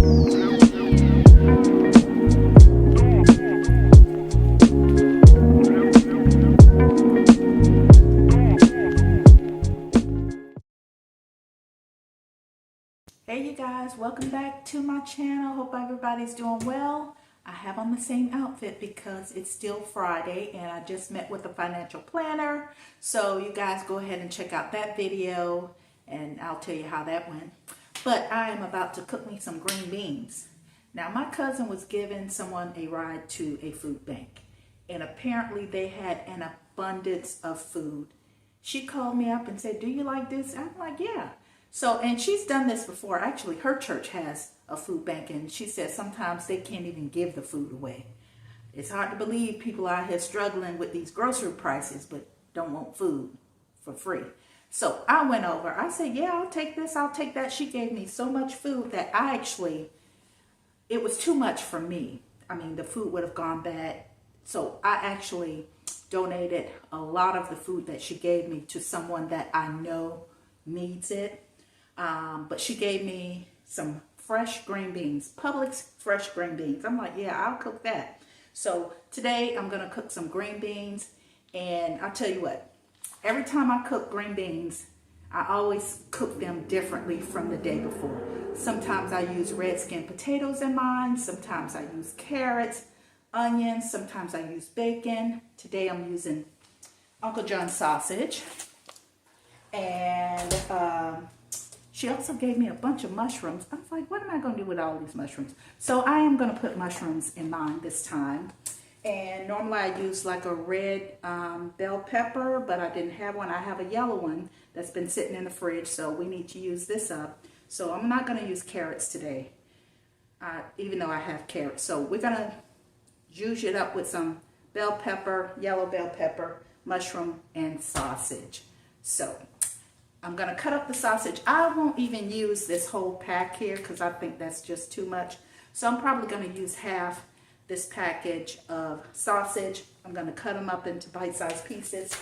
Hey you guys, welcome back to my channel. Hope everybody's doing well. I have on the same outfit because it's still Friday and I just met with a financial planner. So you guys go ahead and check out that video and I'll tell you how that went. But I am about to cook me some green beans. Now my cousin was giving someone a ride to a food bank and apparently they had an abundance of food. She called me up and said, "Do you like this?" I'm like, "Yeah." So, and she's done this before. Actually, her church has a food bank, and she said sometimes they can't even give the food away. It's hard to believe people out here struggling with these grocery prices, but don't want food for free. So I went over. I said, "Yeah, I'll take this. I'll take that." She gave me so much food that it was too much for me. I mean, the food would have gone bad. So I actually donated a lot of the food that she gave me to someone that I know needs it. But she gave me some fresh green beans, Publix fresh green beans. I'm like, yeah, I'll cook that. So today I'm going to cook some green beans. And I'll tell you what, every time I cook green beans, I always cook them differently from the day before. Sometimes I use red skin potatoes in mine. Sometimes I use carrots, onions. Sometimes I use bacon. Today I'm using Uncle John's sausage. And she also gave me a bunch of mushrooms. I was like, what am I going to do with all these mushrooms? So I am going to put mushrooms in mine this time. And normally I use like a red bell pepper, but I didn't have one. I have a yellow one that's been sitting in the fridge, so we need to use this up. So I'm not going to use carrots today, even though I have carrots. So we're going to juice it up with some bell pepper, yellow bell pepper, mushroom, and sausage. So I'm going to cut up the sausage. I won't even use this whole pack here because I think that's just too much. So I'm probably going to use half this package of sausage. I'm going to cut them up into bite-sized pieces.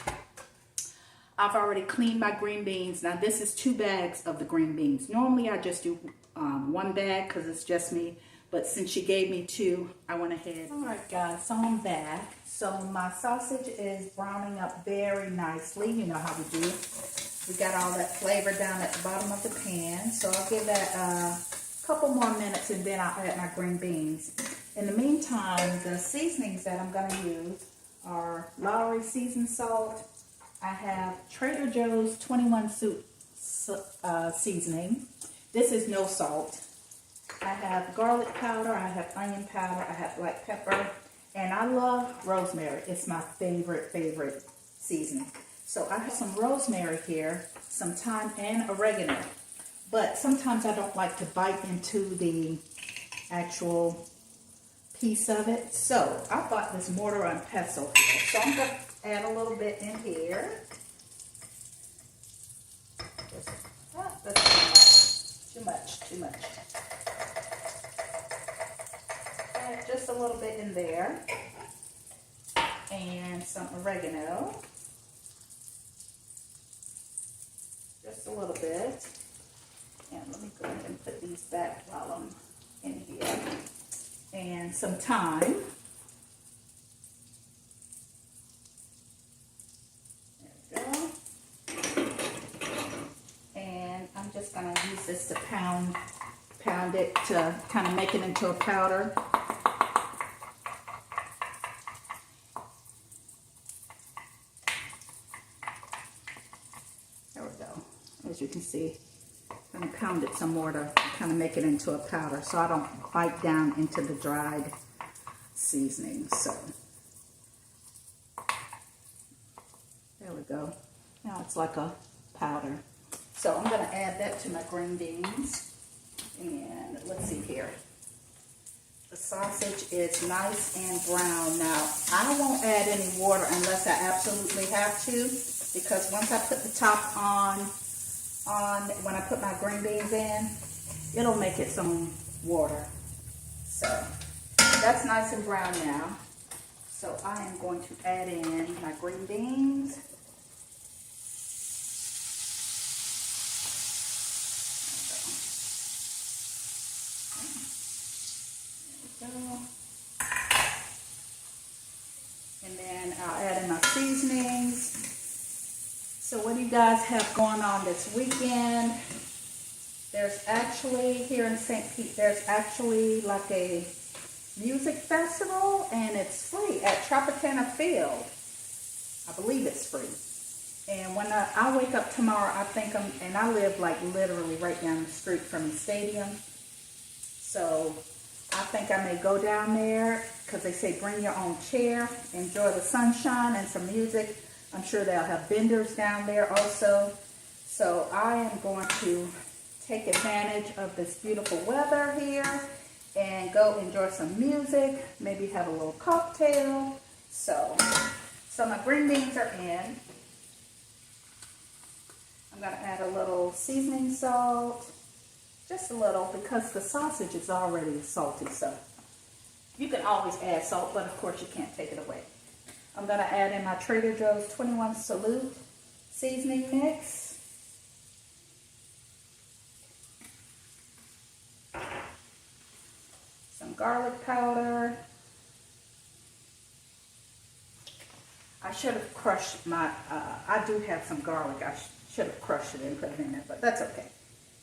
I've already cleaned my green beans. Now this is 2 bags of the green beans. Normally I just do 1 bag because it's just me. But since she gave me 2, I went ahead. All right, guys, so I'm back. So my sausage is browning up very nicely. You know how we do. We got all that flavor down at the bottom of the pan. So I'll give that a couple more minutes and then I'll add my green beans. In the meantime, the seasonings that I'm going to use are Lowry seasoned salt. I have Trader Joe's 21 soup seasoning. This is no salt. I have garlic powder. I have onion powder. I have black pepper. And I love rosemary. It's my favorite seasoning. So I have some rosemary here, some thyme, and oregano. But sometimes I don't like to bite into the actual piece of it. So I bought this mortar and pestle here. So I'm going to add a little bit in here. That's too much. Add just a little bit in there. And some oregano. Just a little bit. And let me go ahead and put these back while I'm in here. And some thyme. There we go. And I'm just going to use this to pound it to kind of make it into a powder. There we go. As you can see, I'm going to pound it some more to kind of make it into a powder so I don't bite down into the dried seasoning. So there we go. Now it's like a powder. So I'm going to add that to my green beans. And let's see here. The sausage is nice and brown. Now, I won't add any water unless I absolutely have to, because once I put the top on when I put my green beans in, it'll make it some water. So that's nice and brown now. So I am going to add in my green beans. go. And then I'll add in my seasonings. So what do you guys have going on this weekend? There's actually, here in St. Pete, there's actually like a music festival, and it's free at Tropicana Field. I believe it's free. And when I wake up tomorrow, I think and I live like literally right down the street from the stadium. So I think I may go down there because they say bring your own chair, enjoy the sunshine and some music. I'm sure they'll have vendors down there also. So I am going to take advantage of this beautiful weather here and go enjoy some music, maybe have a little cocktail. So my green beans are in. I'm going to add a little seasoning salt, just a little, because the sausage is already salty. So you can always add salt, but of course you can't take it away. I'm going to add in my Trader Joe's 21 Salute seasoning mix. Some garlic powder. I should have crushed my, I do have some garlic. I should have crushed it and put it in there, but that's okay.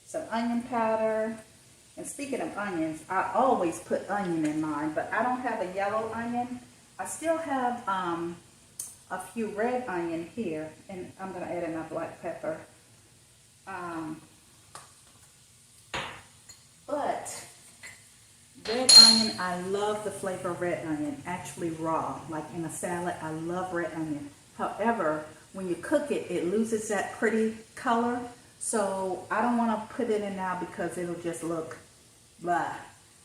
Some onion powder. And speaking of onions, I always put onion in mine, but I don't have a yellow onion. I still have a few red onion here, and I'm going to add in my black pepper. But red onion, I love the flavor of red onion, actually raw, like in a salad. I love red onion. However, when you cook it, it loses that pretty color. So I don't want to put it in now because it'll just look blah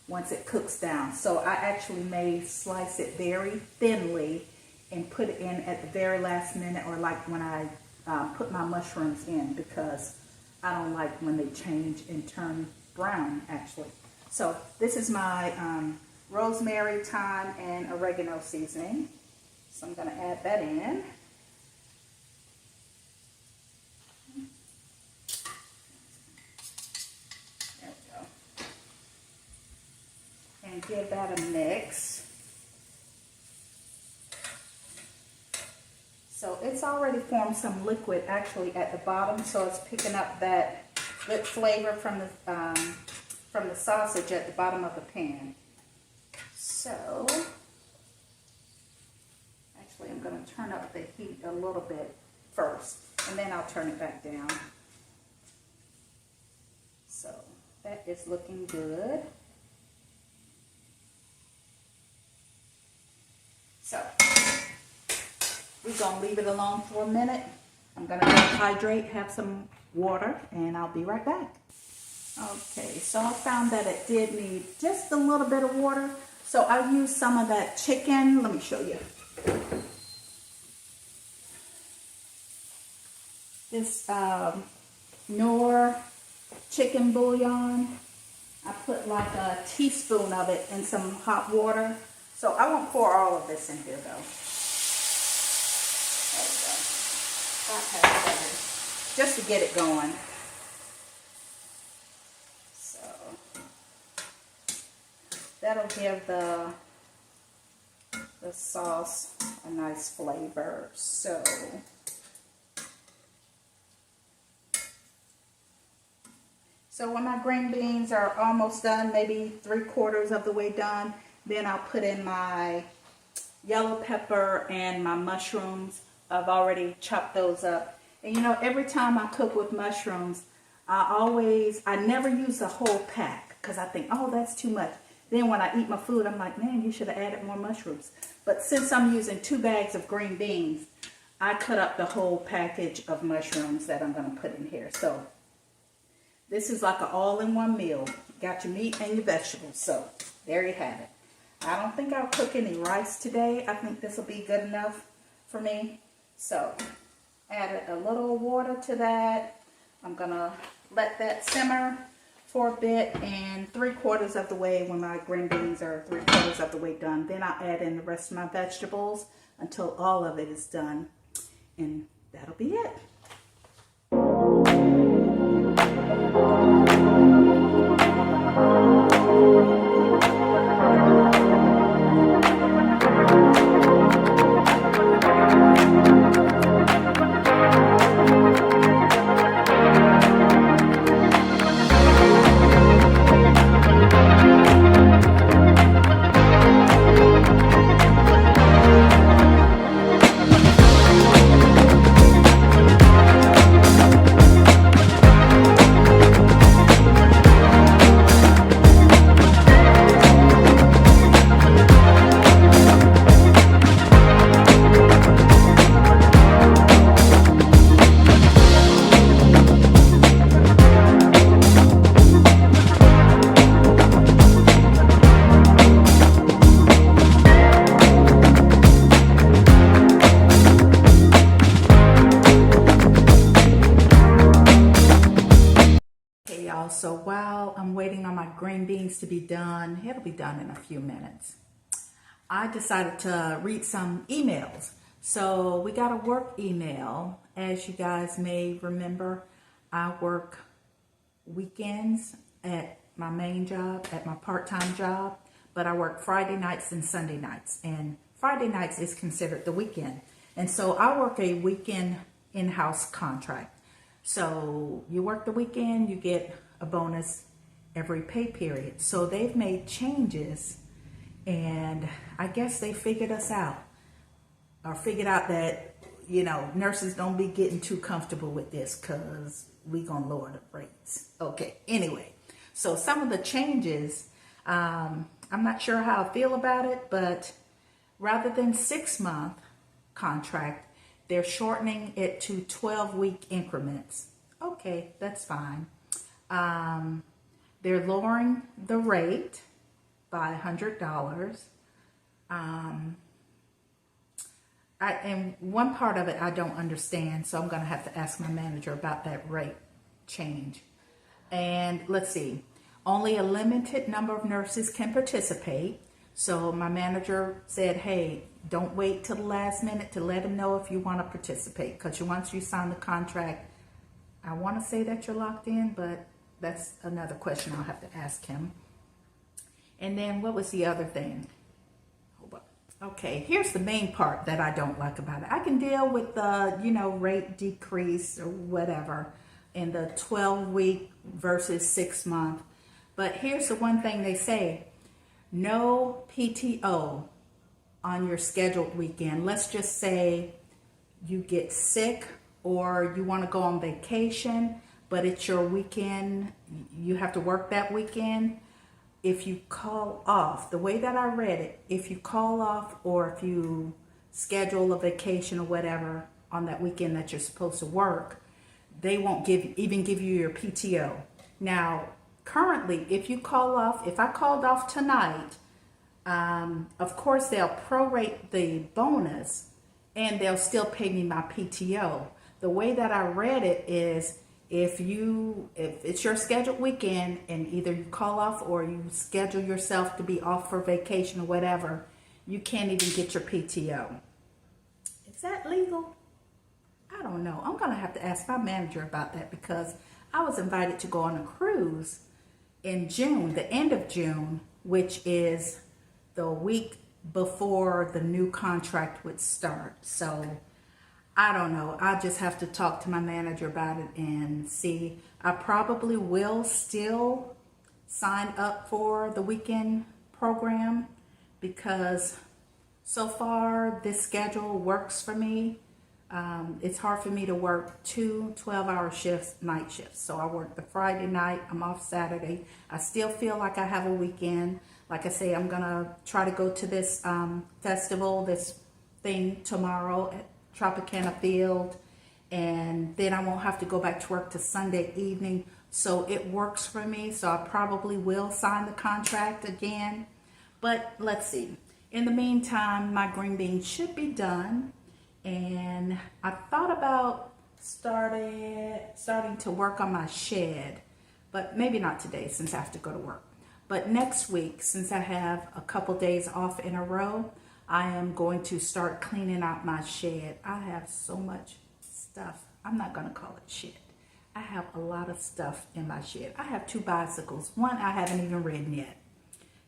once it cooks down. So I actually may slice it very thinly and put it in at the very last minute, or like when I put my mushrooms in, because I don't like when they change and turn brown actually. So this is my rosemary, thyme, and oregano seasoning. So I'm going to add that in. There we go. And give that a mix. So it's already formed some liquid actually at the bottom, so it's picking up that good flavor from the sausage at the bottom of the pan. So actually I'm going to turn up the heat a little bit first, and then I'll turn it back down. So that is looking good. So we're going to leave it alone for a minute. I'm going to hydrate, have some water, and I'll be right back. Okay, so I found that it did need just a little bit of water. So I used some of that chicken. Let me show you. This Knorr chicken bouillon. I put like a teaspoon of it in some hot water. So I won't pour all of this in here though. Just to get it going. So that'll give the sauce a nice flavor. So when my green beans are almost done, maybe 3/4 of the way done, then I'll put in my yellow pepper and my mushrooms. I've already chopped those up. And you know, every time I cook with mushrooms, I never use the whole pack because I think, oh, that's too much. Then when I eat my food, I'm like, man, you should have added more mushrooms. But since I'm using 2 bags of green beans, I cut up the whole package of mushrooms that I'm going to put in here. So this is like an all-in-one meal. Got your meat and your vegetables. So there you have it. I don't think I'll cook any rice today. I think this will be good enough for me. So added a little water to that. I'm gonna let that simmer for a bit, and 3/4 of the way, when my green beans are 3/4 of the way done, then I'll add in the rest of my vegetables until all of it is done, and that'll be it. needs to be done. It'll be done in a few minutes. I decided to read some emails. So we got a work email. As you guys may remember, I work weekends at my main job, at my part-time job, but I work Friday nights and Sunday nights, and Friday nights is considered the weekend. And so I work a weekend in-house contract. So you work the weekend, you get a bonus every pay period. So they've made changes, and I guess they figured us out, or figured out that, you know, nurses don't be getting too comfortable with this because we gonna lower the rates. Okay, anyway, so some of the changes, I'm not sure how I feel about it, but rather than 6-month contract, they're shortening it to 12-week increments. Okay, that's fine. They're lowering the rate by $100. And one part of it I don't understand, so I'm going to have to ask my manager about that rate change. And let's see, only a limited number of nurses can participate. So my manager said, hey, don't wait till the last minute to let them know if you want to participate, because once you sign the contract, I want to say that you're locked in, but that's another question I'll have to ask him. And then what was the other thing? Okay, here's the main part that I don't like about it. I can deal with the, you know, rate decrease or whatever in the 12-week versus 6-month. But here's the one thing they say: no PTO on your scheduled weekend. Let's just say you get sick or you want to go on vacation, but it's your weekend, you have to work that weekend. If you call off, the way that I read it, if you call off or if you schedule a vacation or whatever on that weekend that you're supposed to work, they won't even give you your PTO. Now, currently, if you call off, if I called off tonight, of course they'll prorate the bonus and they'll still pay me my PTO. The way that I read it is, if it's your scheduled weekend and either you call off or you schedule yourself to be off for vacation or whatever, you can't even get your PTO. Is that legal? I don't know. I'm going to have to ask my manager about that, because I was invited to go on a cruise in June, the end of June, which is the week before the new contract would start. So I don't know. I'll just have to talk to my manager about it and see. I probably will still sign up for the weekend program, because so far this schedule works for me. It's hard for me to work 2 12-hour shifts, night shifts. So I work the Friday night, I'm off Saturday. I still feel like I have a weekend. Like I say, I'm gonna try to go to this festival, this thing tomorrow at Tropicana Field, and then I won't have to go back to work till Sunday evening. So it works for me. So I probably will sign the contract again. But let's see. In the meantime, my green beans should be done. And I thought about starting to work on my shed, but maybe not today since I have to go to work. But next week, since I have a couple days off in a row, I am going to start cleaning out my shed. I have so much stuff. I'm not going to call it shed. I have a lot of stuff in my shed. I have 2 bicycles. One I haven't even ridden yet.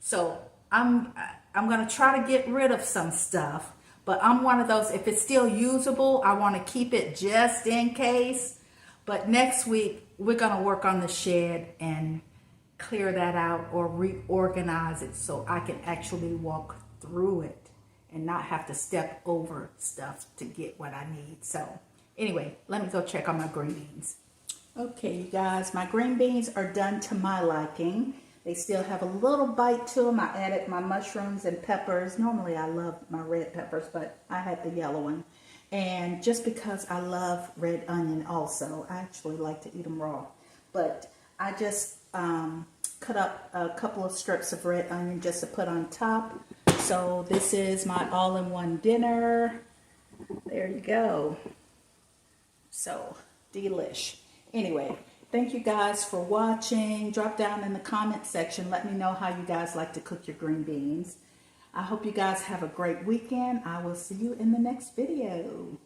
So I'm going to try to get rid of some stuff. But I'm one of those, if it's still usable, I want to keep it just in case. But next week, we're going to work on the shed and clear that out or reorganize it so I can actually walk through it and not have to step over stuff to get what I need. So anyway, let me go check on my green beans. Okay, you guys, my green beans are done to my liking. They still have a little bite to them. I added my mushrooms and peppers. Normally I love my red peppers, but I had the yellow one. And just because I love red onion also, I actually like to eat them raw. But I just cut up a couple of strips of red onion just to put on top. So this is my all-in-one dinner. There you go. So delish. Anyway, Thank you guys for watching. Drop down in the comment section. Let me know how you guys like to cook your green beans. I hope you guys have a great weekend. I will see you in the next video.